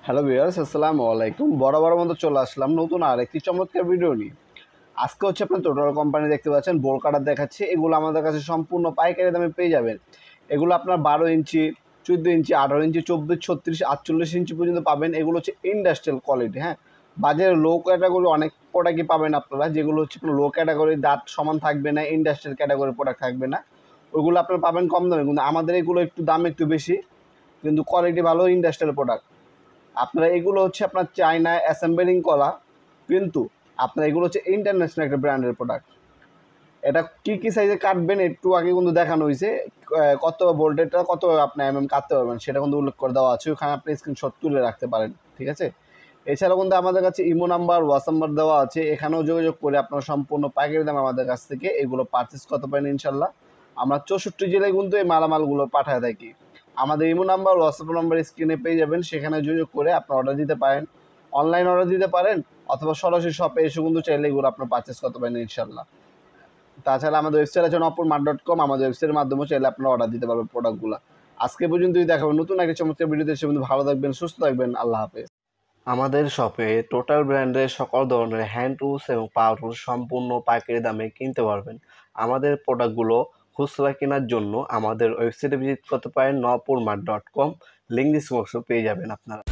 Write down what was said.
Hello viewers, আসসালামু আলাইকুম। বরাবর মতো চলে আসলাম নতুন আর একটি চমৎকার ভিডিও নিয়ে। আজকে হচ্ছে আপনার টোটাল কোম্পানি দেখতে পাচ্ছেন বোল কাটার দেখাচ্ছে। এগুলো আমাদের কাছে সম্পূর্ণ পাইকারি দামে পেয়ে যাবেন। এগুলো আপনার 12 ইঞ্চি, 14 ইঞ্চি, 18 ইঞ্চি, 24, 36, 48 ইঞ্চি পর্যন্ত পাবেন। এগুলো হচ্ছে ইন্ডাস্ট্রিয়াল কোয়ালিটি। হ্যাঁ, বাজারে লো ক্যাটাগরি অনেক প্রোডাক্টই পাবেন আপনারা, যেগুলো হচ্ছে লো ক্যাটাগরি, দাঁত সমান থাকবে না, ইন্ডাস্ট্রিয়াল ক্যাটাগরি প্রোডাক্ট থাকবে না। ওইগুলো আপনারা পাবেন কম দামে, কিন্তু আমাদের এগুলো একটু দাম একটু বেশি, কিন্তু কোয়ালিটি ভালো, ইন্ডাস্ট্রিয়াল প্রোডাক্ট। আপনারা এগুলো হচ্ছে আপনার চায়নায় অ্যাসেম্বলিং করা, কিন্তু আপনার এগুলো হচ্ছে ইন্টারন্যাশনাল একটা ব্র্যান্ডের প্রোডাক্ট। এটা কী সাইজে কাটবেন একটু আগে কিন্তু দেখানো হয়েছে, কত ভোল্টেজটা কত আপনি কাটতে পারবেন সেটা কিন্তু উল্লেখ করে দেওয়া আছে, ওখানে আপনি স্ক্রিনশট তুলে রাখতে পারেন। ঠিক আছে, এছাড়াও কিন্তু আমাদের কাছে ইমো নাম্বার, হোয়াটসঅ্যাপ নাম্বার দেওয়া আছে, এখানেও যোগাযোগ করে আপনারা সম্পূর্ণ পাইকারি দাম আমাদের কাছ থেকে এগুলো পারচেস করতে পারেন ইনশাল্লাহ। আমরা 64 জেলায় কিন্তু এই মালামালগুলো পাঠায় থাকি। আমাদের ইমো নাম্বার, হোয়াটসঅ্যাপ নাম্বার স্ক্রিনে পেয়ে যাবেন, সেখানে যোগাযোগ করে আপনি অর্ডার দিতে পারেন, অনলাইন অর্ডার দিতে পারেন, অথবা সরাসরি শপে এসে কিন্তু চাইলে এগুলো আপনার পারচেস করতে পারেন ইনশাল্লাহ। তাছাড়া আমাদের ওয়েবসাইট আছে নপুরমার্ট.com, আমাদের ওয়েবসাইটের মাধ্যমে চাইলে আপনারা অর্ডার দিতে পারবেন প্রোডাক্টগুলো। আজকে পর্যন্তই, দেখাবেন নতুন একটা চমৎকার ভিডিওতে। সে কিন্তু ভালো থাকবেন, সুস্থ থাকবেন, আল্লাহ হাফেজ। আমাদের শপে টোটাল ব্র্যান্ডের সকল ধরনের হ্যান্ড টুলস এবং পাওয়ার টুলস সম্পূর্ণ পাইকারি দামে কিনতে পারবেন। আমাদের প্রোডাক্টগুলো খুচরা কেনার জন্য আমাদের ওয়েবসাইটে ভিজিট করতে পারেন নপুরমার্ট.com, লিঙ্ক ডিসক্রিপশনে পেয়ে যাবেন আপনারা।